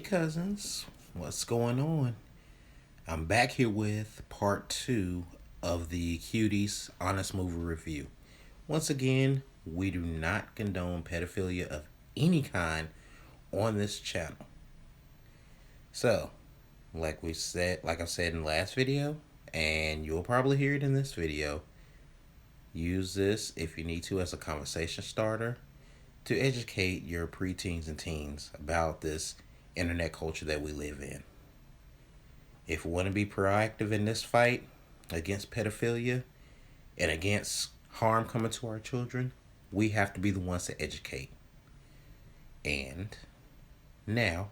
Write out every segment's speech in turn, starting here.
cousins, what's going on? I'm back here with part two of the Cuties Honest Movie Review. Once again, we do not condone pedophilia of any kind on this channel. So, like I said in the last video, and you'll probably hear it in this video, use this if you need to as a conversation starter to educate your preteens and teens about this internet culture that we live in. If we want to be proactive in this fight against pedophilia and against harm coming to our children, we have to be the ones to educate. And now,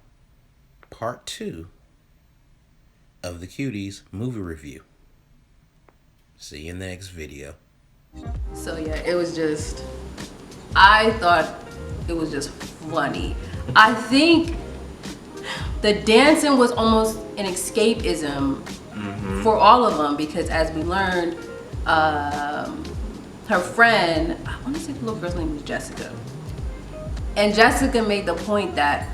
part two of the Cuties movie review. See you in the next video. So yeah, I thought it was just funny. I think the dancing was almost an escapism for all of them, because as we learned, her friend, I want to say the little girl's name was Jessica, and Jessica made the point that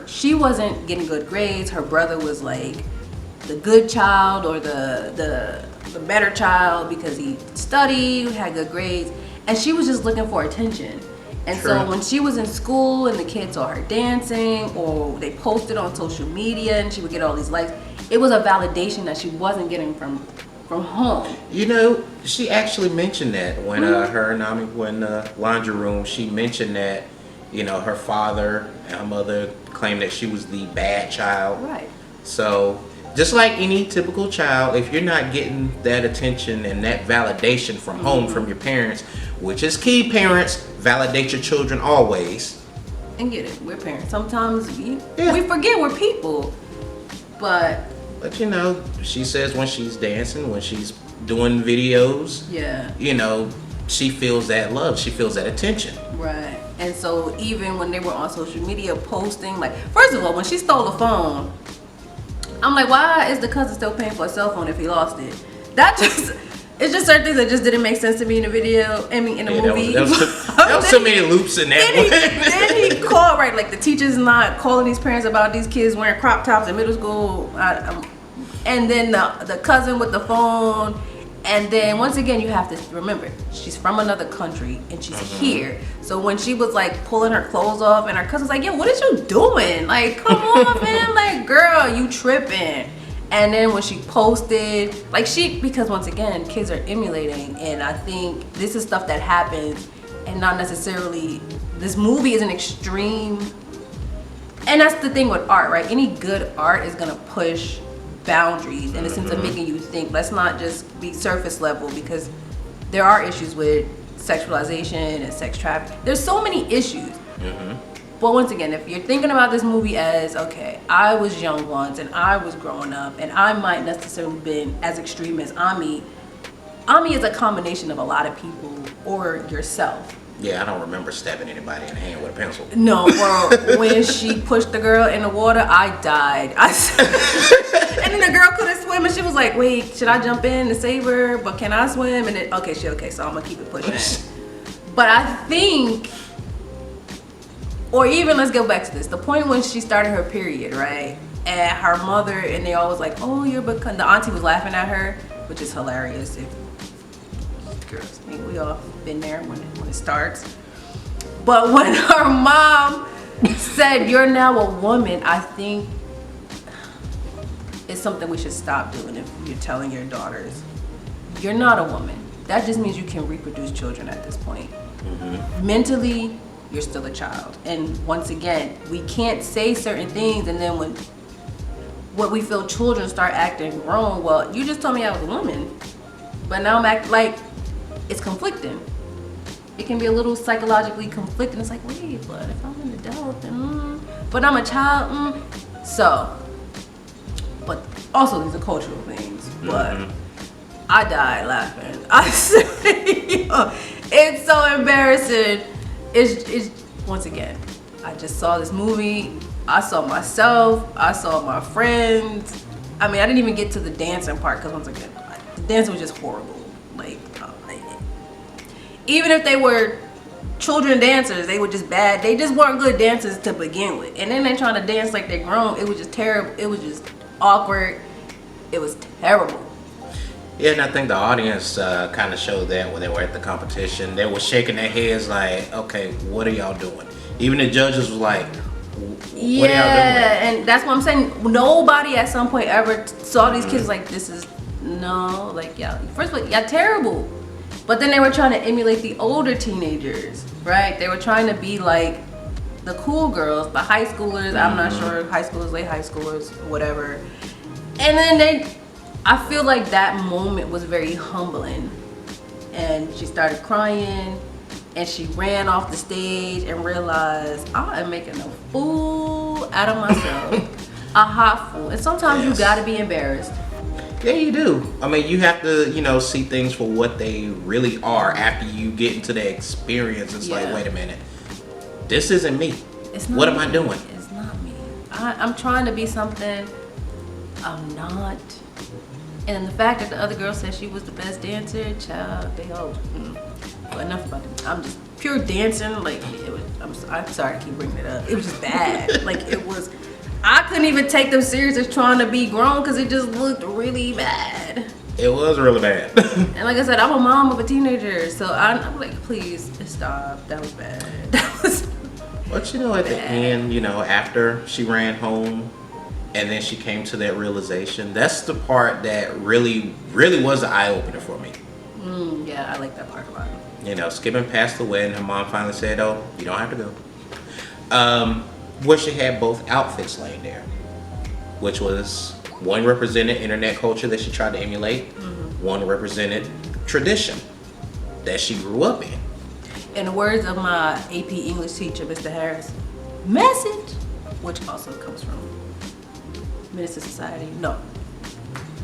she wasn't getting good grades. Her brother was like the good child or the better child because he studied, had good grades, and she was just looking for attention. And so when she was in school and the kids saw her dancing or they posted on social media and she would get all these likes, it was a validation that she wasn't getting from home. You know, she actually mentioned that when her and Nami were in the laundry room. She mentioned that, you know, her father and her mother claimed that she was the bad child. Right. So just like any typical child, if you're not getting that attention and that validation from home, from your parents, which is key, parents, validate your children always. And get it, we're parents. Sometimes we forget we're people. But you know, she says when she's dancing, when she's doing videos, you know, she feels that love, she feels that attention. Right. And so even when they were on social media posting, like, first of all, when she stole the phone, I'm like, why is the cousin still paying for a cell phone if he lost it? It's just certain things that just didn't make sense to me in the video. I mean, in the movie. There was so many loops in that. Then he called, right, like the teacher's not calling these parents about these kids wearing crop tops in middle school. And then the cousin with the phone. And then once again, you have to remember, she's from another country and she's here. So when she was like pulling her clothes off and her cousin's like, yo, what is you doing? Like, come on, man. Like, girl, you tripping. And then when she posted, like because once again, kids are emulating. And I think this is stuff that happens and not necessarily, this movie is an extreme. And that's the thing with art, right? Any good art is gonna push boundaries in the sense of making you think. Let's not just be surface level, because there are issues with sexualization and sex trafficking. There's so many issues. But once again, if you're thinking about this movie as, okay, I was young once and I was growing up and I might necessarily been as extreme as Ami is a combination of a lot of people or yourself. Yeah, I don't remember stabbing anybody in the hand with a pencil. No, or when she pushed the girl in the water, I died. And then the girl couldn't swim and she was like, wait, should I jump in to save her? But can I swim? And then, okay, so I'm gonna keep it pushing. But I think, or even let's go back to this, the point when she started her period, right? And her mother, and they all was like, oh, the auntie was laughing at her, which is hilarious. Girls, I think we all been there when it starts. But when her mom said, you're now a woman, I think it's something we should stop doing. If you're telling your daughters, you're not a woman, that just means you can reproduce children at this point. Mentally, you're still a child. And once again, we can't say certain things, and then when we feel children start acting grown, well, you just told me I was a woman, but now I'm acting like, it's conflicting. It can be a little psychologically conflicting. It's like, wait, but if I'm an adult, then, but I'm a child, So, but also these are cultural things. But I died laughing. I said, it's so embarrassing. It's once again, I just saw this movie. I saw myself. I saw my friends. I mean, I didn't even get to the dancing part because once again, the dancing was just horrible. Like, even if they were children dancers. They were just bad. They just weren't good dancers to begin with. And then they trying to dance like they're grown. It was just terrible. It was just awkward. It was terrible. Yeah, and I think the audience kind of showed that when they were at the competition. They were shaking their heads like, okay, what are y'all doing? Even the judges was like, what are y'all doing? Yeah, and that's what I'm saying. Nobody at some point ever saw these kids like, this is, no, like, y'all, first of all, y'all terrible. But then they were trying to emulate the older teenagers, right? They were trying to be like the cool girls, the high schoolers. I'm not sure, high schoolers, late high schoolers, whatever. And then I feel like that moment was very humbling. And she started crying and she ran off the stage and realized, I am making a fool out of myself. A hot fool. And sometimes you gotta be embarrassed. Yeah, you do. I mean, you have to, see things for what they really are after you get into the experience. It's like, wait a minute. This isn't me. What am I doing? It's not me. I'm trying to be something I'm not. And the fact that the other girl said she was the best dancer, child, they all. But enough about it. I'm just pure dancing. Like, it was. I'm sorry to keep bringing it up. It was just bad. Like, it was. I couldn't even take them serious as trying to be grown because it just looked really bad. It was really bad. And like I said, I'm a mom of a teenager, so I'm like, please stop. That was bad. That was. But at the end, after she ran home, and then she came to that realization. That's the part that really, really was an eye opener for me. Yeah, I like that part a lot. Skipping past the wedding, her mom finally said, "Oh, you don't have to go." Where she had both outfits laying there, which was one represented internet culture that she tried to emulate, one represented tradition that she grew up in. In the words of my AP English teacher, Mr. Harris, message, which also comes from Minister Society. No.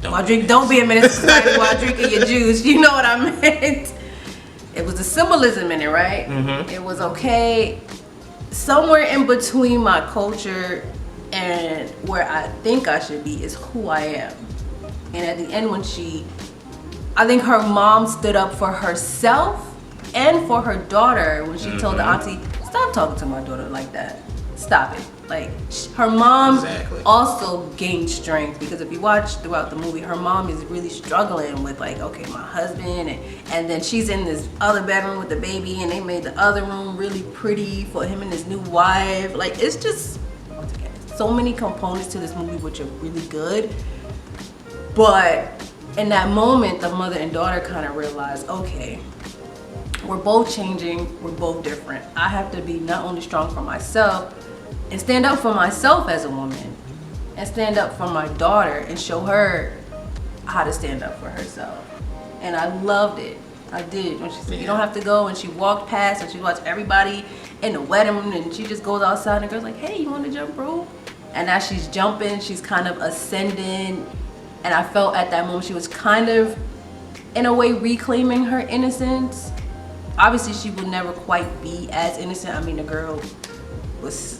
Don't be a Minister Society while drinking your juice. You know what I meant. It was a symbolism in it, right? It was okay. Somewhere in between my culture and where I think I should be is who I am. And at the end I think her mom stood up for herself and for her daughter when she told the auntie, stop talking to my daughter like that. Stop it. Like, her mom also gained strength because if you watch throughout the movie, her mom is really struggling with like, okay, my husband, and then she's in this other bedroom with the baby and they made the other room really pretty for him and his new wife. Like, it's just, once again, so many components to this movie which are really good. But in that moment, the mother and daughter kind of realized, okay, we're both changing, we're both different. I have to be not only strong for myself and stand up for myself as a woman and stand up for my daughter and show her how to stand up for herself. And I loved it. I did. When she said, you don't have to go, and she walked past and she watched everybody in the wedding and she just goes outside and the girl's like, hey, you want to jump rope? And as she's jumping, she's kind of ascending. And I felt at that moment she was kind of, in a way, reclaiming her innocence. Obviously, she would never quite be as innocent. I mean, the girl was,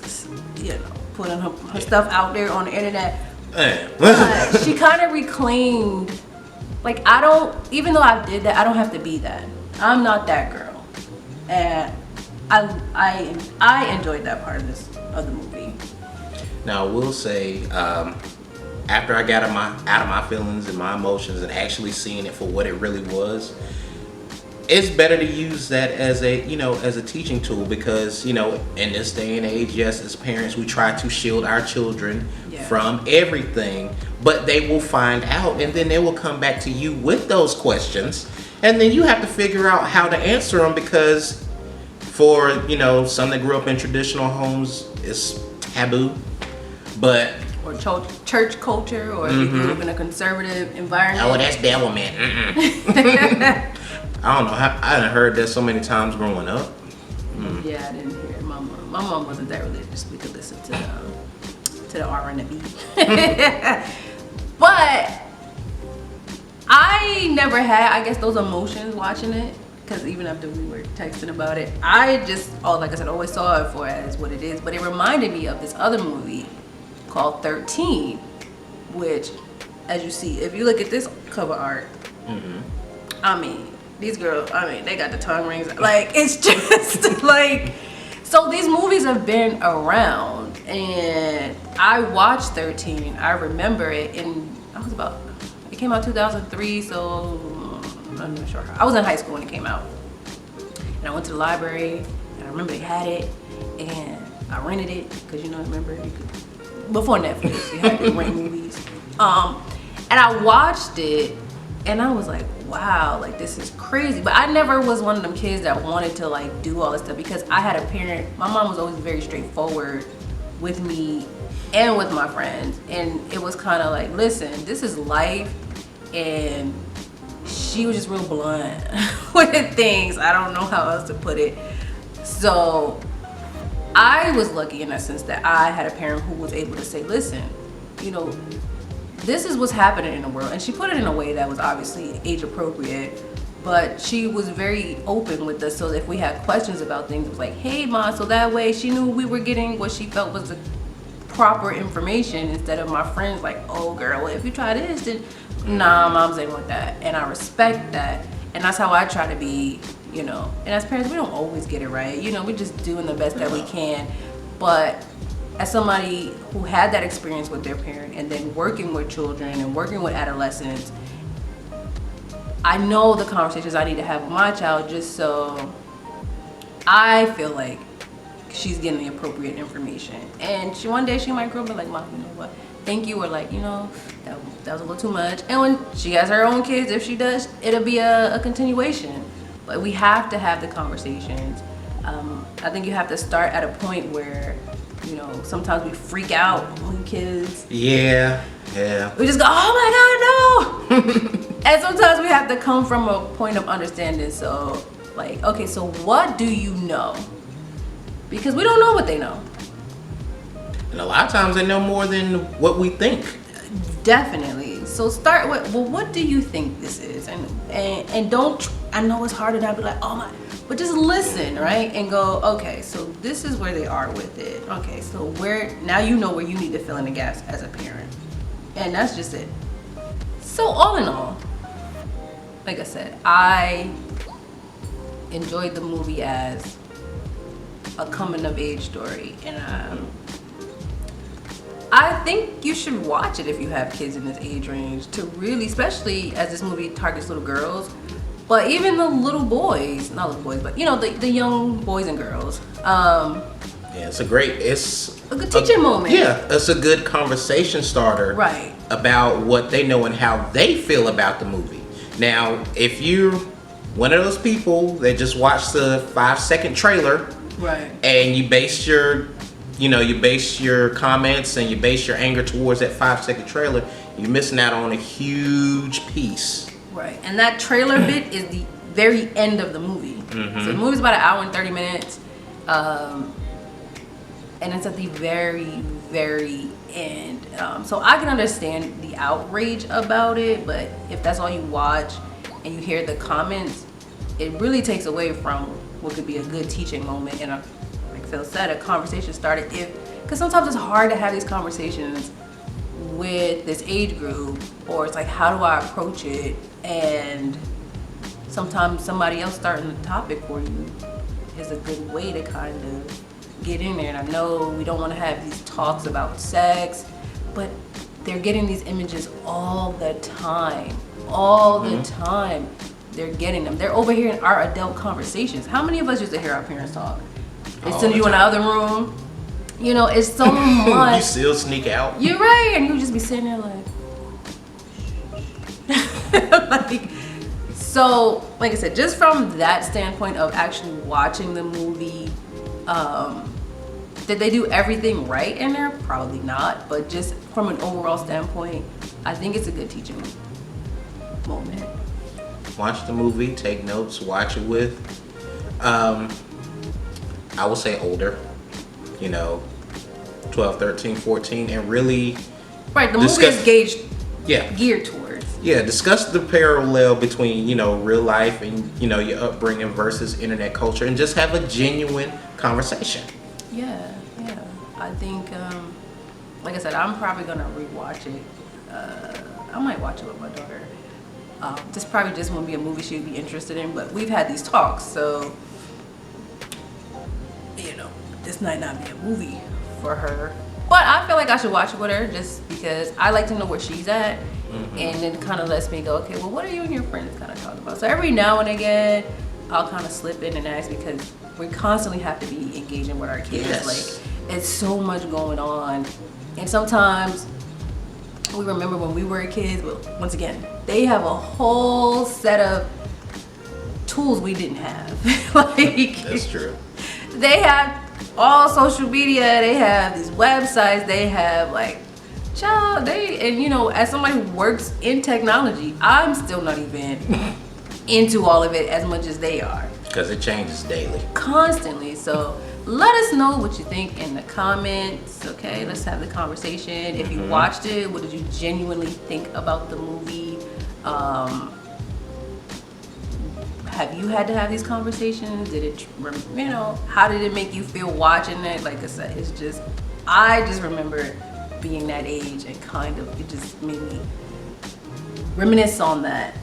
putting her stuff out there on the internet. But she kind of reclaimed, like, even though I did that, I don't have to be that. I'm not that girl. And I enjoyed that part of the movie. Now, I will say, after I got out of my feelings and my emotions and actually seeing it for what it really was, it's better to use that as a teaching tool because, in this day and age, yes, as parents, we try to shield our children from everything, but they will find out and then they will come back to you with those questions. And then you have to figure out how to answer them because for, some that grew up in traditional homes, it's taboo. But or church culture, or if you grew up in a conservative environment. Oh, that's devilment. I don't know. I hadn't heard that so many times growing up. Yeah, I didn't hear it. My mom wasn't that religious. We could listen to the R&B. But I never had, I guess, those emotions watching it. Because even after we were texting about it, I just, like I said, always saw it for as what it is. But it reminded me of this other movie called 13, which, as you see, if you look at this cover art, I mean, these girls, I mean, they got the tongue rings. Like, it's just like, so these movies have been around, and I watched 13. I remember it, and it came out 2003, so I'm not sure how. I was in high school when it came out, and I went to the library, and I remember they had it, and I rented it because remember you could, before Netflix, you had to rent movies. And I watched it, and I was like, wow, like this is crazy. But I never was one of them kids that wanted to like do all this stuff because I had a parent. My mom was always very straightforward with me and with my friends, and it was kind of like, listen, this is life, and she was just real blunt with things. I don't know how else to put it. So I was lucky in that sense that I had a parent who was able to say, listen, this is what's happening in the world. And she put it in a way that was obviously age appropriate, but she was very open with us. So if we had questions about things, it was like, hey, Ma, so that way she knew we were getting what she felt was the proper information, instead of my friends like, oh, girl, well, if you try this, then nah, Mom's ain't want that. And I respect that. And that's how I try to be, and as parents, we don't always get it right. We're just doing the best that we can. But as somebody who had that experience with their parent and then working with children and working with adolescents, I know the conversations I need to have with my child just so I feel like she's getting the appropriate information. And one day she might grow up and be like, Mom, you know what? Thank you, or like, that was a little too much. And when she has her own kids, if she does, it'll be a continuation. But we have to have the conversations. I think you have to start at a point where sometimes we freak out when kids. Yeah. We just go, oh my God, no! And sometimes we have to come from a point of understanding. So, like, okay, so what do you know? Because we don't know what they know. And a lot of times they know more than what we think. Definitely. So start with, well, what do you think this is? And don't, I know it's hard to not be like, oh my, but just listen, right? And go, okay, so this is where they are with it. Okay, so now you know where you need to fill in the gaps as a parent. And that's just it. So all in all, like I said, I enjoyed the movie as a coming of age story. And I think you should watch it if you have kids in this age range, to really, especially as this movie targets little girls, but even the little boys, not little boys, but the young boys and girls. Yeah, it's a good teaching moment. Yeah, it's a good conversation starter. Right. About what they know and how they feel about the movie. Now, if you're one of those people that just watched the 5-second trailer, right, and you base your comments and you base your anger towards that 5-second trailer, you're missing out on a huge piece. Right, and that trailer bit is the very end of the movie. Mm-hmm. So the movie's about 1 hour and 30 minutes, and it's at the very, very end. So I can understand the outrage about it, but if that's all you watch and you hear the comments, it really takes away from what could be a good teaching moment and, like Phil said, a conversation started. Because sometimes it's hard to have these conversations with this age group, or it's like, how do I approach it? And sometimes somebody else starting the topic for you is a good way to kind of get in there. And I know we don't want to have these talks about sex, but they're getting these images all the time. They're getting them. They're overhearing our adult conversations. How many of us used to hear our parents talk? They send you in the other room. It's so much. You still sneak out. You're right, and you just be sitting there like, so, like I said, just from that standpoint of actually watching the movie, did they do everything right in there? Probably not, but just from an overall standpoint, I think it's a good teaching moment. Watch the movie, take notes, watch it with, I will say older, 12, 13, 14, and really... Right, the movie is geared towards. Yeah, discuss the parallel between, real life and, your upbringing versus internet culture, and just have a genuine conversation. Yeah. I think, like I said, I'm probably going to rewatch it. I might watch it with my daughter. This probably just won't be a movie she'd be interested in, but we've had these talks, so you know, this might not be a movie for her. But I feel like I should watch it with her just because I like to know where she's at. And then kind of lets me go, okay, well, what are you and your friends kind of talking about? So every now and again, I'll kind of slip in and ask because we constantly have to be engaging with our kids. Yes. Like, it's so much going on. And sometimes we remember when we were kids, but once again, they have a whole set of tools we didn't have. Like, That's true. they have all social media, they have these websites, they have like, child, and you know, as somebody who works in technology, I'm still not even into all of it as much as they are. Because it changes daily. Constantly. So let us know what you think in the comments, okay? Let's have the conversation. If you watched it, what did you genuinely think about the movie? Have you had to have these conversations? Did it, you know, how did it make you feel watching it? Like I said, it's just, I just remember being that age and kind of, it just made me reminisce on that.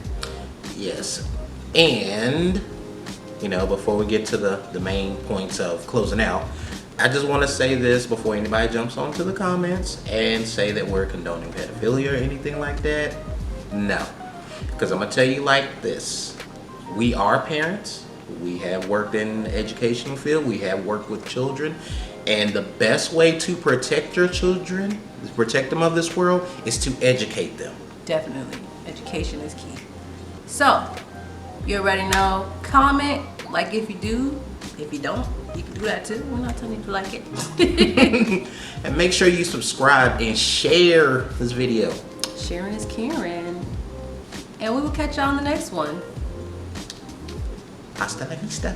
Yes. And, you know, before we get to the main points of closing out, I just want to say this before anybody jumps onto the comments and say that we're condoning pedophilia or anything like that. No. Because I'm going to tell you like this. We are parents. We have worked in the educational field. We have worked with children. And the best way to protect your children, protect them of this world, is to educate them. Definitely. Education is key. So, you already know. Comment, like if you do. If you don't, you can do that too. We're not telling you to like it. And make sure you subscribe and share this video. Sharing is caring. And we will catch y'all on the next one. Hasta la vista.